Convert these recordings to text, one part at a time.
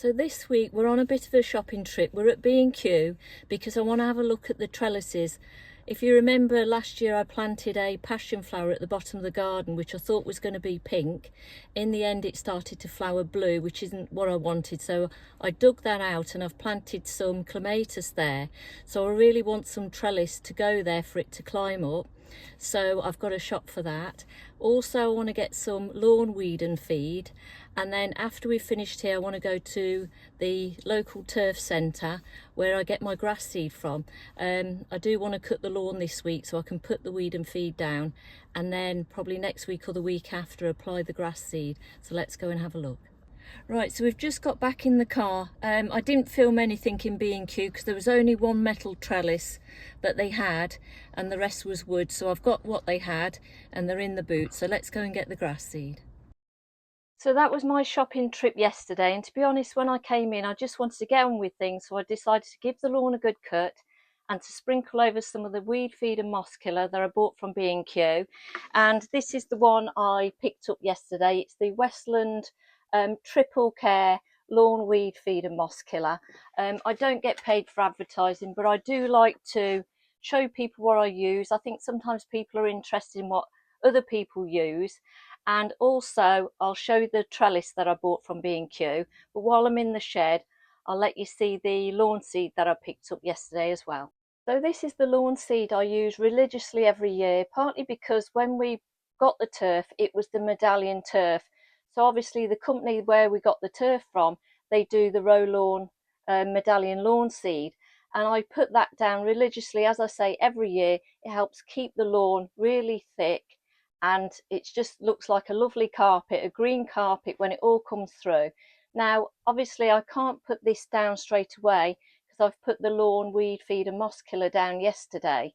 So this week we're on a bit of a shopping trip. We're at B&Q because I want to have a look at the trellises. If you remember, last year I planted a passion flower at the bottom of the garden which I thought was going to be pink. In the end it started to flower blue, which isn't what I wanted, so I dug that out and I've planted some clematis there. So I really want some trellis to go there for it to climb up. So I've got a shop for that. Also I want to get some lawn weed and feed, and then after we've finished here I want to go to the local turf centre where I get my grass seed from. I do want to cut the lawn this week so I can put the weed and feed down, and then probably next week or the week after apply the grass seed. So let's go and have a look. Right, so we've just got back in the car. I didn't film anything in B&Q because there was only one metal trellis that they had and the rest was wood. So I've got what they had and they're in the boot. So let's go and get the grass seed. So that was my shopping trip yesterday, and to be honest, when I came in I just wanted to get on with things, so I decided to give the lawn a good cut and to sprinkle over some of the weed feed and moss killer that I bought from B&Q. And this is the one I picked up yesterday. It's the Westland Triple Care Lawn Weed Feed and Moss Killer. I don't get paid for advertising, but I do like to show people what I use. I think sometimes people are interested in what other people use. And also I'll show you the trellis that I bought from B&Q, but while I'm in the shed I'll let you see the lawn seed that I picked up yesterday as well. So this is the lawn seed I use religiously every year, partly because when we got the turf it was the Medallion turf. So obviously the company where we got the turf from, they do the Row Lawn Medallion lawn seed, and I put that down religiously, as I say, every year. It helps keep the lawn really thick and it just looks like a lovely carpet, a green carpet when it all comes through. Now obviously I can't put this down straight away because I've put the lawn weed feed and moss killer down yesterday,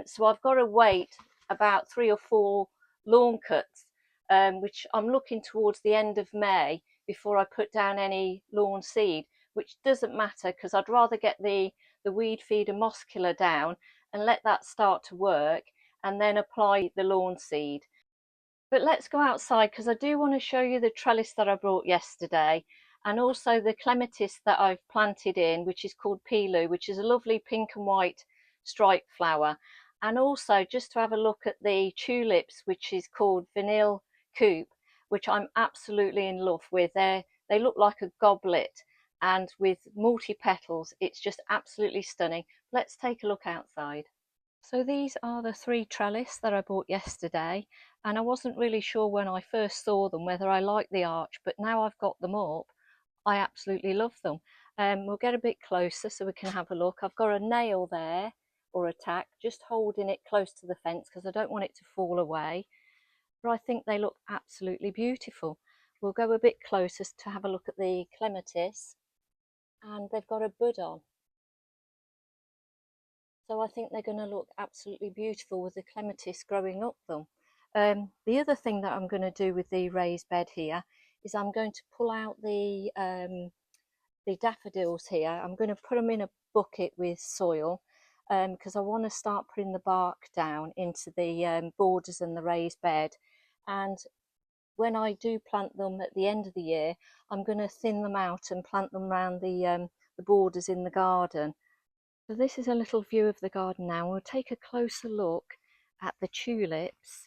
so I've got to wait about 3 or 4 lawn cuts, which I'm looking towards the end of May before I put down any lawn seed, which doesn't matter because I'd rather get the weed feed and moss killer down and let that start to work and then apply the lawn seed. But let's go outside because I do want to show you the trellis that I brought yesterday, and also the clematis that I've planted in, which is called Pilu, which is a lovely pink and white striped flower. And also just to have a look at the tulips, which is called Vanille Coupe, which I'm absolutely in love with. They look like a goblet and with multi-petals. It's just absolutely stunning. Let's take a look outside. So these are the 3 trellis that I bought yesterday, and I wasn't really sure when I first saw them whether I liked the arch, but now I've got them up, I absolutely love them. We'll get a bit closer so we can have a look. I've got a nail there, or a tack, just holding it close to the fence because I don't want it to fall away, but I think they look absolutely beautiful. We'll go a bit closer to have a look at the clematis, and they've got a bud on. So I think they're going to look absolutely beautiful with the clematis growing up them. The other thing that I'm going to do with the raised bed here is I'm going to pull out the daffodils here. I'm going to put them in a bucket with soil because I want to start putting the bark down into the borders and the raised bed. And when I do plant them at the end of the year, I'm going to thin them out and plant them around the borders in the garden. So this is a little view of the garden now. We'll take a closer look at the tulips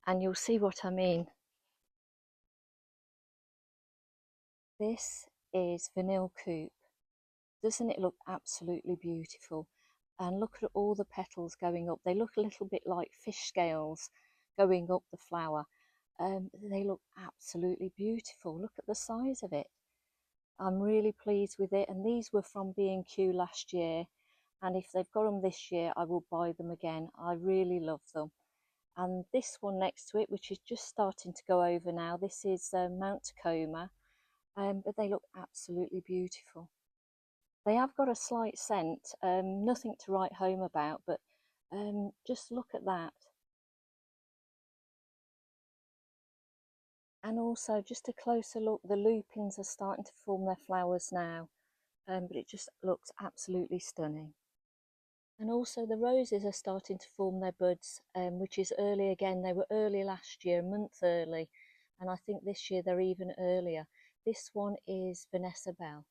and you'll see what I mean. This is Vanille Coupe. Doesn't it look absolutely beautiful? And look at all the petals going up. They look a little bit like fish scales going up the flower. They look absolutely beautiful. Look at the size of it. I'm really pleased with it, and these were from B&Q last year, and if they've got them this year I will buy them again. I really love them. And this one next to it, which is just starting to go over now, this is Mount Tacoma, but they look absolutely beautiful. They have got a slight scent, nothing to write home about, but just look at that. And also just a closer look, the lupins are starting to form their flowers now, but it just looks absolutely stunning. And also the roses are starting to form their buds, which is early again. They were early last year, a month early, and I think this year they're even earlier. This one is Vanessa Bell.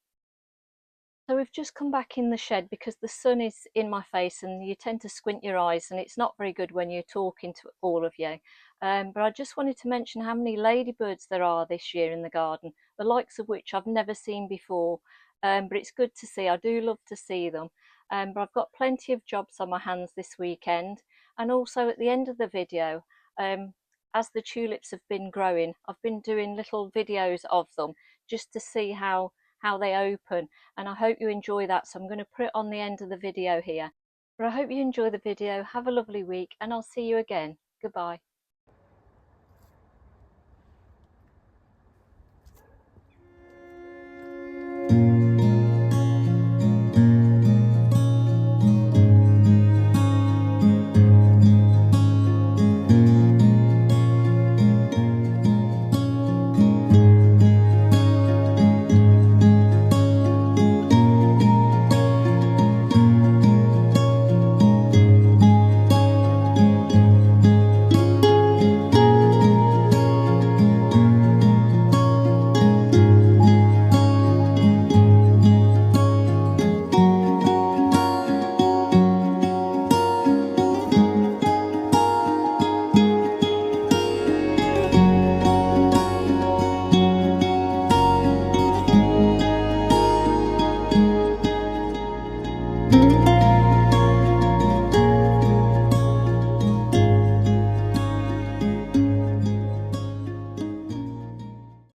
So we've just come back in the shed because the sun is in my face and you tend to squint your eyes and it's not very good when you're talking to all of you. But I just wanted to mention how many ladybirds there are this year in the garden, the likes of which I've never seen before. But it's good to see. I do love to see them. But I've got plenty of jobs on my hands this weekend. And also at the end of the video, as the tulips have been growing, I've been doing little videos of them just to see how they open, and I hope you enjoy that, so I'm going to put it on the end of the video here. But I hope you enjoy the video. Have a lovely week and I'll see you again. Goodbye.